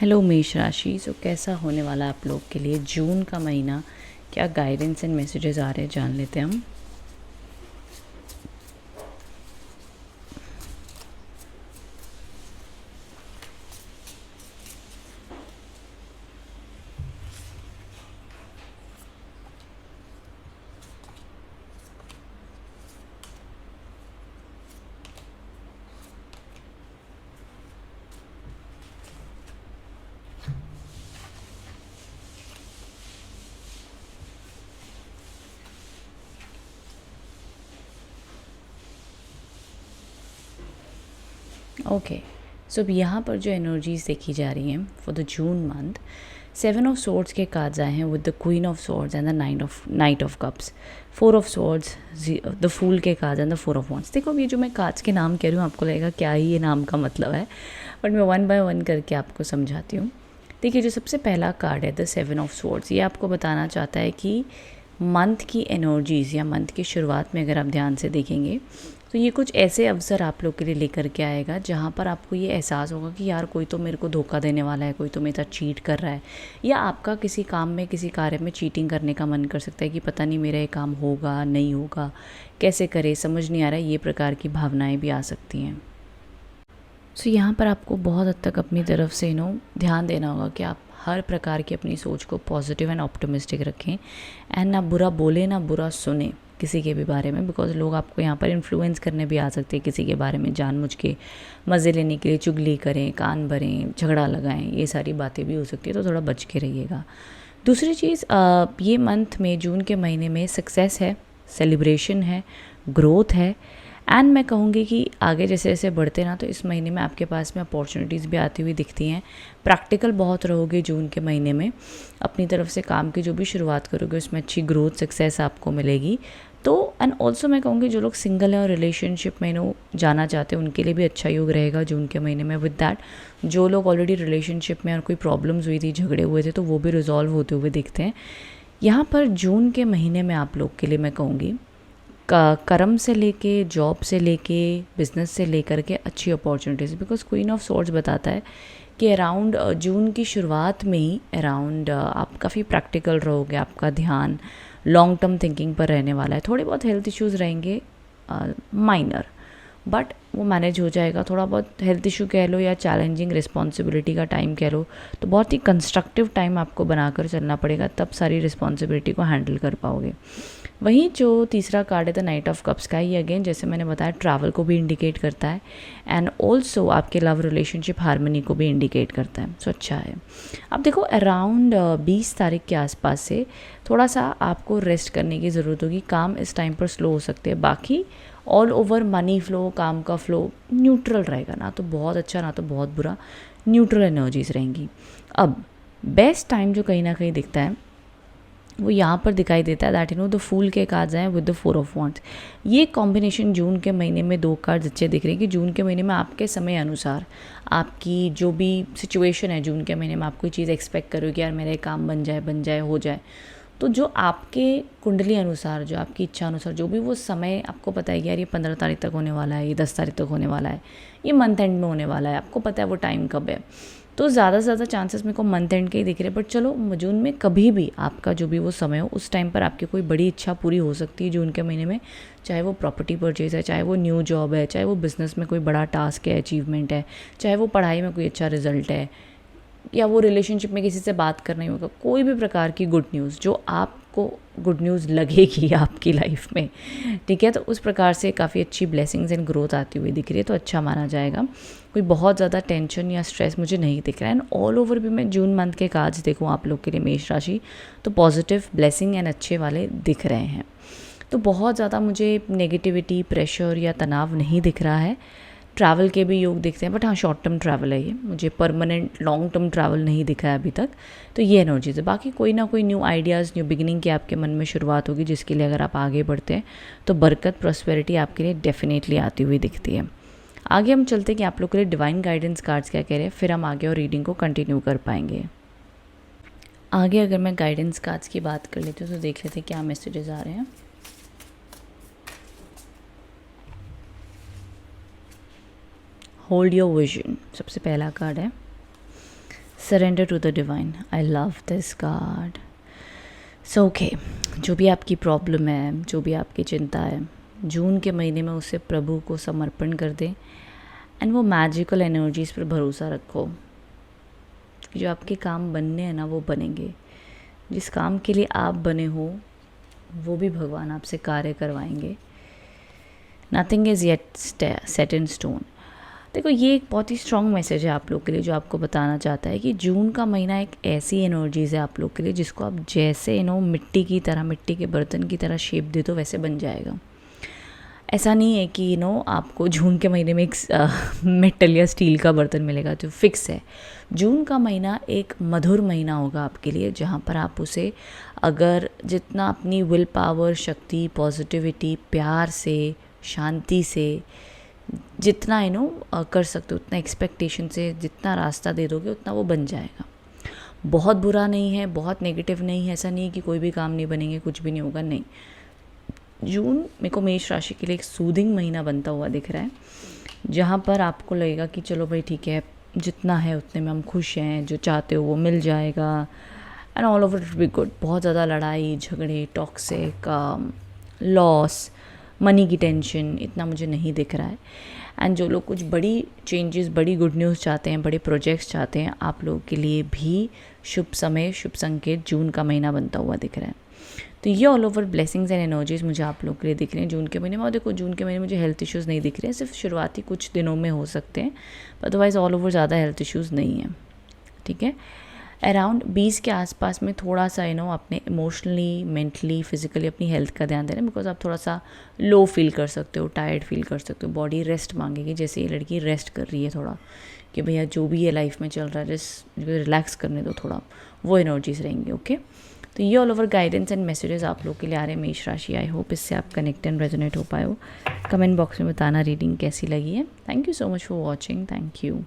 Hello मेष राशि। कैसा होने वाला है आप लोग के लिए जून का महीना, क्या गाइडेंस एंड मैसेजेस आ रहे हैं, जान लेते हैं हम। ओके, सो अब यहाँ पर जो एनर्जीज देखी जा रही हैं for the June month, 7 of swords के कार्ड्स आए हैं with the queen of swords and the knight of cups, 4 of swords, the fool के cards and the 4 of wands. देखो, अब ये जो मैं कार्ड्स के नाम कह रही हूँ आपको लगेगा क्या ही ये नाम का मतलब है, बट मैं वन बाय वन करके आपको समझाती हूँ। देखिए, जो सबसे पहला कार्ड है द 7 ऑफ सोर्ड्स, ये आपको बताना चाहता है कि मंथ की एनर्जीज़ या मंथ की शुरुआत में अगर आप ध्यान से देखेंगे तो ये कुछ ऐसे अवसर आप लोग के लिए लेकर के आएगा जहाँ पर आपको ये एहसास होगा कि यार कोई तो मेरे को धोखा देने वाला है, कोई तो मेरे साथ चीट कर रहा है, या आपका किसी काम में किसी कार्य में चीटिंग करने का मन कर सकता है कि पता नहीं मेरा ये काम होगा नहीं होगा, कैसे करे समझ नहीं आ रहा है। ये प्रकार की भावनाएं भी आ सकती हैं। सो यहाँ पर आपको बहुत हद तक अपनी तरफ से ध्यान देना होगा कि आप हर प्रकार की अपनी सोच को पॉजिटिव एंड ऑप्टिमिस्टिक रखें, एंड ना बुरा बोले ना बुरा सुने किसी के भी बारे में, बिकॉज लोग आपको यहाँ पर इन्फ्लुएंस करने भी आ सकते हैं किसी के बारे में जानबूझ के, मज़े लेने के लिए चुगली करें, कान भरें, झगड़ा लगाएं, ये सारी बातें भी हो सकती है, तो थोड़ा बच के रहिएगा। दूसरी चीज़, ये मंथ में जून के महीने में सक्सेस है, सेलिब्रेशन है, ग्रोथ है, एंड मैं कहूँगी कि आगे जैसे जैसे बढ़ते ना तो इस महीने में आपके पास में अपॉर्चुनिटीज़ भी आती हुई दिखती हैं। प्रैक्टिकल बहुत रहोगे जून के महीने में, अपनी तरफ से काम की जो भी शुरुआत करोगे उसमें अच्छी ग्रोथ सक्सेस आपको मिलेगी। तो एंड ऑल्सो मैं कहूँगी जो लोग सिंगल हैं और रिलेशनशिप में जाना चाहते हैं उनके लिए भी अच्छा योग रहेगा जून के महीने में। विद दैट, जो लोग ऑलरेडी रिलेशनशिप में और कोई प्रॉब्लम्स हुई थी, झगड़े हुए थे, तो वो भी रिजॉल्व होते हुए दिखते हैं। यहाँ पर जून के महीने में आप लोग के लिए मैं कहूँगी कर्म से लेके, जॉब से लेके, बिजनेस से लेकर के अच्छी opportunities, because queen of swords बताता है कि अराउंड जून की शुरुआत में ही अराउंड आप काफ़ी प्रैक्टिकल रहोगे, आपका ध्यान लॉन्ग टर्म थिंकिंग पर रहने वाला है। थोड़े बहुत हेल्थ इश्यूज़ रहेंगे माइनर, बट वो मैनेज हो जाएगा। थोड़ा बहुत हेल्थ इशू कह लो या चैलेंजिंग रिस्पॉन्सिबिलिटी का टाइम कह लो, तो बहुत ही कंस्ट्रक्टिव टाइम आपको बनाकर चलना पड़ेगा, तब सारी रिस्पॉन्सिबिलिटी को हैंडल कर पाओगे। वहीं जो तीसरा कार्ड है द नाइट ऑफ कप्स का, ये अगेन जैसे मैंने बताया ट्रैवल को भी इंडिकेट करता है, एंड ऑल्सो आपके लव रिलेशनशिप हार्मनी को भी इंडिकेट करता है। सो अच्छा है। अब देखो, अराउंड 20 तारीख के आसपास से थोड़ा सा आपको रेस्ट करने की ज़रूरत होगी। काम इस टाइम पर स्लो हो सकते हैं, बाकी ऑल ओवर मनी फ्लो, काम का फ्लो न्यूट्रल रहेगा, ना तो बहुत अच्छा ना तो बहुत बुरा, न्यूट्रल एनर्जीज रहेंगी। अब बेस्ट टाइम जो कहीं ना कहीं दिखता है वो यहाँ पर दिखाई देता है, दैट द फूल के कार्ड्स हैं विद द 4 ऑफ वॉन्ड्स। ये कॉम्बिनेशन जून के महीने में दो कार्ड्स अच्छे दिख रहे हैं कि जून के महीने में आपके समय अनुसार आपकी जो भी सिचुएशन है, जून के महीने में आप कोई चीज़ एक्सपेक्ट करो कि यार मेरा काम बन जाए हो जाए, तो जो आपके कुंडली अनुसार, जो आपकी इच्छा अनुसार, जो भी वो समय आपको पता है कि यार ये 15 तारीख तक होने वाला है, ये 10 तारीख तक होने वाला है, ये मंथ एंड में होने वाला है, आपको पता है वो टाइम कब है, तो ज़्यादा से ज़्यादा चांसेस मेरे को मंथ एंड के ही दिख रहे हैं। बट चलो, जून में कभी भी आपका जो भी वो समय हो, उस टाइम पर आपकी कोई बड़ी इच्छा पूरी हो सकती है जून के महीने में, चाहे वो प्रॉपर्टी परचेज है, चाहे वो न्यू जॉब है, चाहे वो बिज़नेस में कोई बड़ा टास्क है, अचीवमेंट है, चाहे वो पढ़ाई में कोई अच्छा रिजल्ट है, या वो रिलेशनशिप में किसी से बात करना ही होगा, कोई भी प्रकार की गुड न्यूज़ जो आपको गुड न्यूज़ लगेगी आपकी लाइफ में, ठीक है, तो उस प्रकार से काफ़ी अच्छी ब्लेसिंग्स एंड ग्रोथ आती हुई दिख रही है, तो अच्छा माना जाएगा। कोई बहुत ज़्यादा टेंशन या स्ट्रेस मुझे नहीं दिख रहा है। एंड ऑल ओवर भी मैं जून मंथ के कार्ड्स देखूँ आप लोग के लिए मेष राशि, तो पॉजिटिव, ब्लेसिंग एंड अच्छे वाले दिख रहे हैं। तो बहुत ज़्यादा मुझे नेगेटिविटी, प्रेशर या तनाव नहीं दिख रहा है। ट्रैवल के भी योग दिखते हैं, बट हाँ, शॉर्ट टर्म ट्रैवल है ये, मुझे परमानेंट लॉन्ग टर्म ट्रैवल नहीं दिखा है अभी तक। तो ये एनर्जीज है। बाकी कोई ना कोई न्यू आइडियाज़, न्यू बिगिनिंग की आपके मन में शुरुआत होगी, जिसके लिए अगर आप आगे बढ़ते हैं तो बरकत, प्रॉस्पेरिटी आपके लिए डेफिनेटली आती हुई दिखती है। आगे हम चलते हैं कि आप लोग के लिए डिवाइन गाइडेंस कार्ड्स क्या कह रहे हैं, फिर हम आगे और रीडिंग को कंटिन्यू कर पाएंगे। आगे अगर मैं गाइडेंस कार्ड्स की बात कर लेती हूँ तो देख लेते हैं क्या मैसेजेस आ रहे हैं। होल्ड योर विजन सबसे पहला कार्ड है। Surrender to the divine. I love this card. So okay, जो भी आपकी प्रॉब्लम है, जो भी आपकी चिंता है, जून के महीने में उसे प्रभु को समर्पण कर दें एंड वो मैजिकल एनर्जीज़ पर भरोसा रखो कि जो आपके काम बनने हैं ना वो बनेंगे. जिस काम के लिए आप बने हो वो भी भगवान आपसे कार्य करवाएंगे. Nothing is yet set in stone. देखो, ये एक बहुत ही स्ट्रॉन्ग मैसेज है आप लोग के लिए, जो आपको बताना चाहता है कि जून का महीना एक ऐसी एनर्जीज़ है आप लोग के लिए जिसको आप जैसे मिट्टी की तरह, मिट्टी के बर्तन की तरह शेप दे दो वैसे बन जाएगा. ऐसा नहीं है कि आपको जून के महीने में एक मेटल या स्टील का बर्तन मिलेगा जो फिक्स है. जून का महीना एक मधुर महीना होगा आपके लिए, जहाँ पर आप उसे अगर जितना अपनी विल पावर, शक्ति, पॉजिटिविटी, प्यार से, शांति से जितना कर सकते हो, उतना एक्सपेक्टेशन से जितना रास्ता दे दोगे उतना वो बन जाएगा. बहुत बुरा नहीं है, बहुत नेगेटिव नहीं है. ऐसा नहीं है कि कोई भी काम नहीं बनेंगे, कुछ भी नहीं होगा, नहीं. जून मेरे को मेष राशि के लिए एक सूदिंग महीना बनता हुआ दिख रहा है, जहाँ पर आपको लगेगा कि चलो भाई ठीक है, जितना है उतने में हम खुश हैं, जो चाहते हो वो मिल जाएगा and all over it be good. बहुत ज़्यादा लड़ाई झगड़े, टॉक्सिक, लॉस, मनी की टेंशन इतना मुझे नहीं दिख रहा है. एंड जो लोग कुछ बड़ी चेंजेस, बड़ी गुड न्यूज़ चाहते हैं, बड़े प्रोजेक्ट्स चाहते हैं, आप लोगों के लिए भी शुभ समय, शुभ संकेत जून का महीना बनता हुआ दिख रहा है. तो ये all over blessings and energies मुझे आप लोगों के लिए दिख रहे हैं जून के महीने में. और देखो, जून के महीने में मुझे हेल्थ इश्यूज़ नहीं दिख रहे हैं, सिर्फ शुरुआती कुछ दिनों में हो सकते हैं, अदरवाइज़ ऑल ओवर ज़्यादा हेल्थ इश्यूज़ नहीं है. ठीक है. अराउंड 20 के आसपास में थोड़ा सा अपने इमोशनली, मेंटली, फिजिकली अपनी हेल्थ का ध्यान देना, बिकॉज आप थोड़ा सा लो फील कर सकते हो, टायर्ड फील कर सकते हो. बॉडी रेस्ट मांगेगी, जैसे ये लड़की रेस्ट कर रही है थोड़ा, कि भैया जो भी ये लाइफ में चल रहा है जस्ट रिलैक्स करने दो थोड़ा, वो एनर्जीज रहेंगी. ओके. तो ये all over guidance and messages आप लोग के लिए आ रहे हैं मेष राशि. आई होप इससे आप कनेक्ट एंड रेजोनेट हो पाए हो. कमेंट बॉक्स में बताना रीडिंग कैसी लगी है. Thank you so much for watching. Thank you.